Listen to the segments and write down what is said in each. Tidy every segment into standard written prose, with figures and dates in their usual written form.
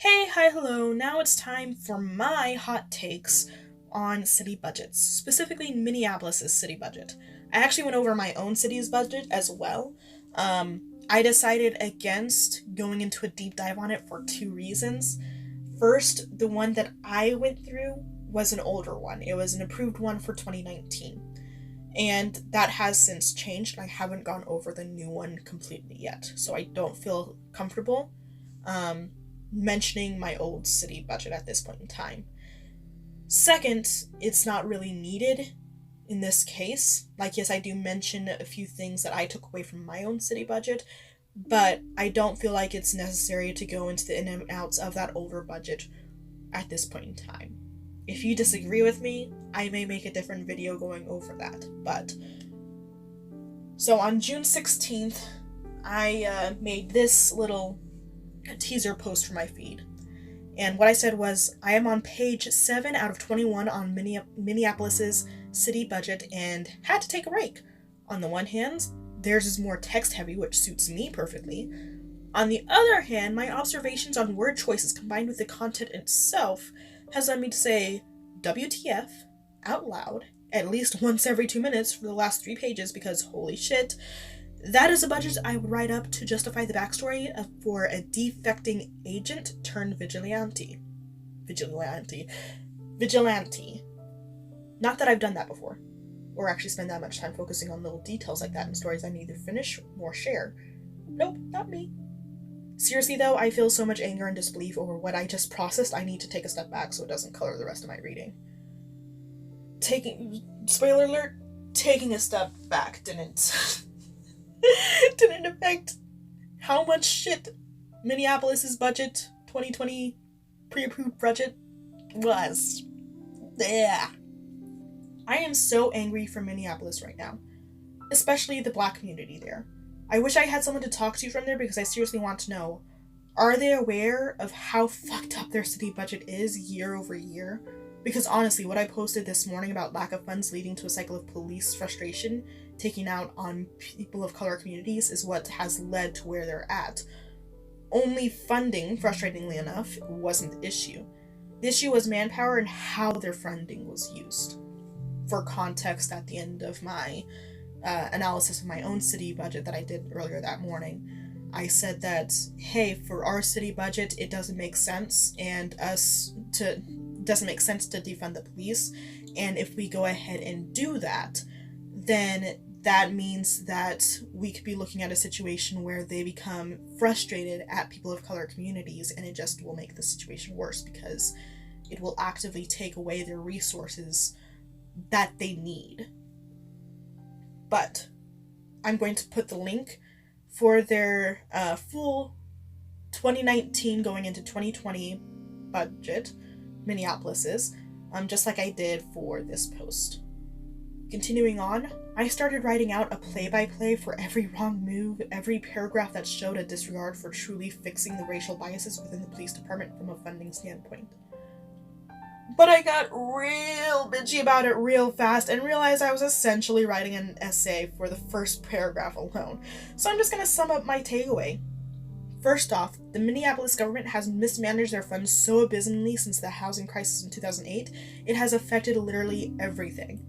Hey, hi, hello. Now it's time for my hot takes on city budgets, specifically Minneapolis's city budget. I actually went over my own city's budget as well. I decided against going into a deep dive on it for two reasons. First, the one that I went through was an older one. It was an approved one for 2019. And that has since changed. I haven't gone over the new one completely yet, so I don't feel comfortable um, mentioning my old city budget at this point in time. Second, it's not really needed in this case. Like, yes, I do mention a few things that I took away from my own city budget, but I don't feel like it's necessary to go into the in and outs of that older budget at this point in time. If you disagree with me, I may make a different video going over that. So on June 16th, I made this little teaser post for my feed. And what I said was, I am on page 7 out of 21 on Minneapolis's city budget and had to take a break. On the one hand, theirs is more text heavy, which suits me perfectly. On the other hand, my observations on word choices combined with the content itself has led me to say WTF out loud at least once every 2 minutes for the last 3 pages because holy shit, that is a budget I would write up to justify the backstory for a defecting agent turned vigilante. Not that I've done that before, or actually spend that much time focusing on little details like that in stories I neither finish nor share. Nope, not me. Seriously though, I feel so much anger and disbelief over what I just processed, I need to take a step back so it doesn't color the rest of my reading. Spoiler alert, taking a step back didn't affect how much shit Minneapolis's budget, 2020 pre-approved budget, was. Yeah. I am so angry for Minneapolis right now, especially the Black community there. I wish I had someone to talk to from there because I seriously want to know, are they aware of how fucked up their city budget is year over year? Because honestly, what I posted this morning about lack of funds leading to a cycle of police frustration taking out on people of color communities is what has led to where they're at. Only funding, frustratingly enough, wasn't the issue. The issue was manpower and how their funding was used. For context, at the end of my analysis of my own city budget that I did earlier that morning, I said that, hey, for our city budget, it doesn't make sense to defund the police, and if we go ahead and do that, then that means that we could be looking at a situation where they become frustrated at people of color communities, and it just will make the situation worse because it will actively take away their resources that they need. But I'm going to put the link for their full 2019 going into 2020 budget, Minneapolis's, just like I did for this post. Continuing on, I started writing out a play-by-play for every wrong move, every paragraph that showed a disregard for truly fixing the racial biases within the police department from a funding standpoint. But I got real bitchy about it real fast and realized I was essentially writing an essay for the first paragraph alone. So I'm just going to sum up my takeaway. First off, the Minneapolis government has mismanaged their funds so abysmally since the housing crisis in 2008, it has affected literally everything.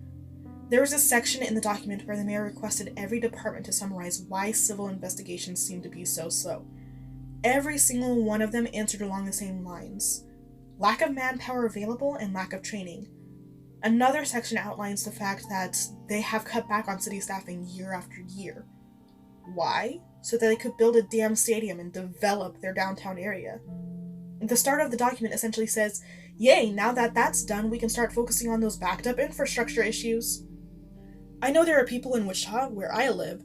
There was a section in the document where the mayor requested every department to summarize why civil investigations seem to be so slow. Every single one of them answered along the same lines. Lack of manpower available and lack of training. Another section outlines the fact that they have cut back on city staffing year after year. Why? So that they could build a damn stadium and develop their downtown area. The start of the document essentially says, yay, now that that's done, we can start focusing on those backed up infrastructure issues. I know there are people in Wichita, where I live,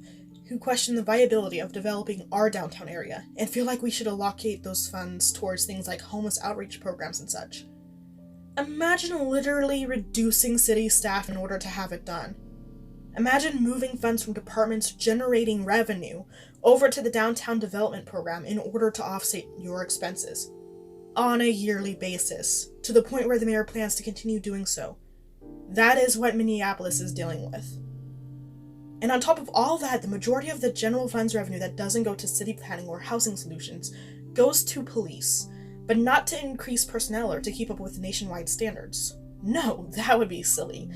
who question the viability of developing our downtown area and feel like we should allocate those funds towards things like homeless outreach programs and such. Imagine literally reducing city staff in order to have it done. Imagine moving funds from departments generating revenue over to the downtown development program in order to offset your expenses on a yearly basis, to the point where the mayor plans to continue doing so. That is what Minneapolis is dealing with. And on top of all that, the majority of the general funds revenue that doesn't go to city planning or housing solutions goes to police. but not to increase personnel or to keep up with nationwide standards. No, that would be silly.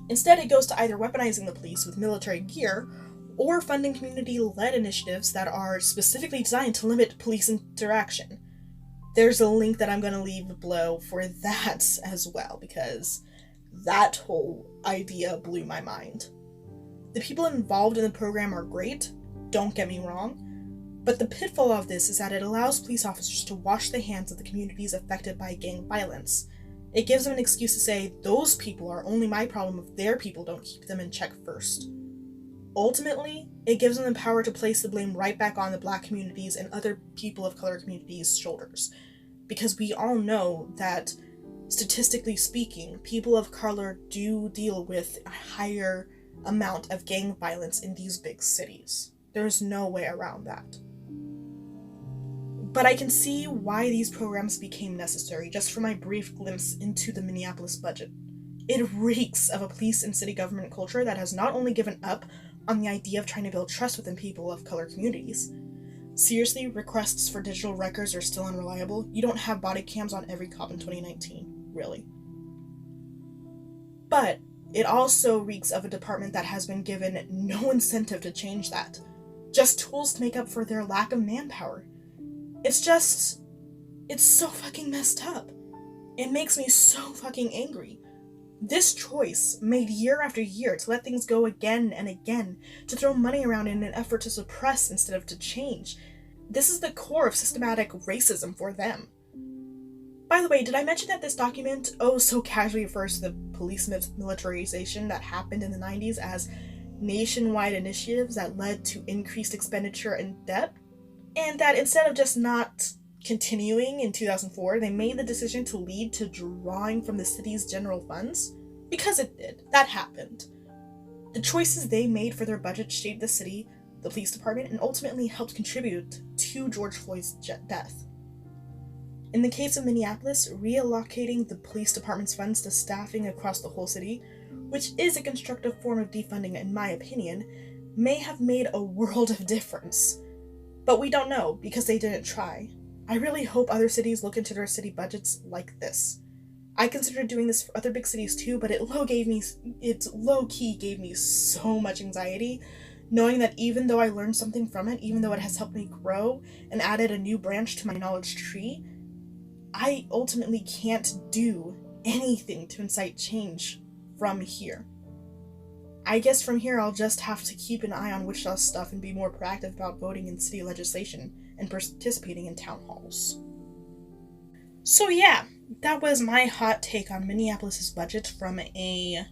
Instead, it goes to either weaponizing the police with military gear or funding community-led initiatives that are specifically designed to limit police interaction. There's a link that I'm going to leave below for that as well, because that whole idea blew my mind. The people involved in the program are great, don't get me wrong, but the pitfall of this is that it allows police officers to wash the hands of the communities affected by gang violence. It gives them an excuse to say, those people are only my problem if their people don't keep them in check first. Ultimately, it gives them the power to place the blame right back on the Black communities and other people of color communities' shoulders. Because we all know that, statistically speaking, people of color do deal with a higher amount of gang violence in these big cities. There's no way around that. But I can see why these programs became necessary just from my brief glimpse into the Minneapolis budget. It reeks of a police and city government culture that has not only given up on the idea of trying to build trust within people of color communities. Seriously, requests for digital records are still unreliable. You don't have body cams on every cop in 2019, really. But it also reeks of a department that has been given no incentive to change that. Just tools to make up for their lack of manpower. It's so fucking messed up. It makes me so fucking angry. This choice, made year after year to let things go again and again, to throw money around in an effort to suppress instead of to change, this is the core of systematic racism for them. By the way, did I mention that this document so casually refers to the police militarization that happened in the 90s as nationwide initiatives that led to increased expenditure and debt? And that instead of just not continuing in 2004, they made the decision to lead to drawing from the city's general funds? Because it did. That happened. The choices they made for their budget shaped the city, the police department, and ultimately helped contribute to George Floyd's death. In the case of Minneapolis, reallocating the police department's funds to staffing across the whole city, which is a constructive form of defunding in my opinion, may have made a world of difference. But we don't know, because they didn't try. I really hope other cities look into their city budgets like this. I considered doing this for other big cities too, but it low-key gave me so much anxiety, knowing that even though I learned something from it, even though it has helped me grow and added a new branch to my knowledge tree, I ultimately can't do anything to incite change from here. I guess from here I'll just have to keep an eye on Wichita stuff and be more proactive about voting in city legislation and participating in town halls. So yeah, that was my hot take on Minneapolis's budget from a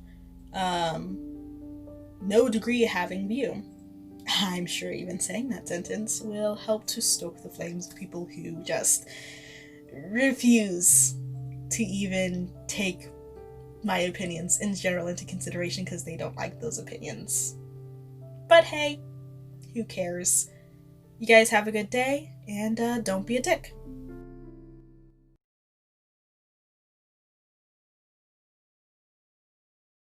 no degree having view. I'm sure even saying that sentence will help to stoke the flames of people who just refuse to even take my opinions in general into consideration because they don't like those opinions. But hey, who cares? You guys have a good day, and don't be a dick.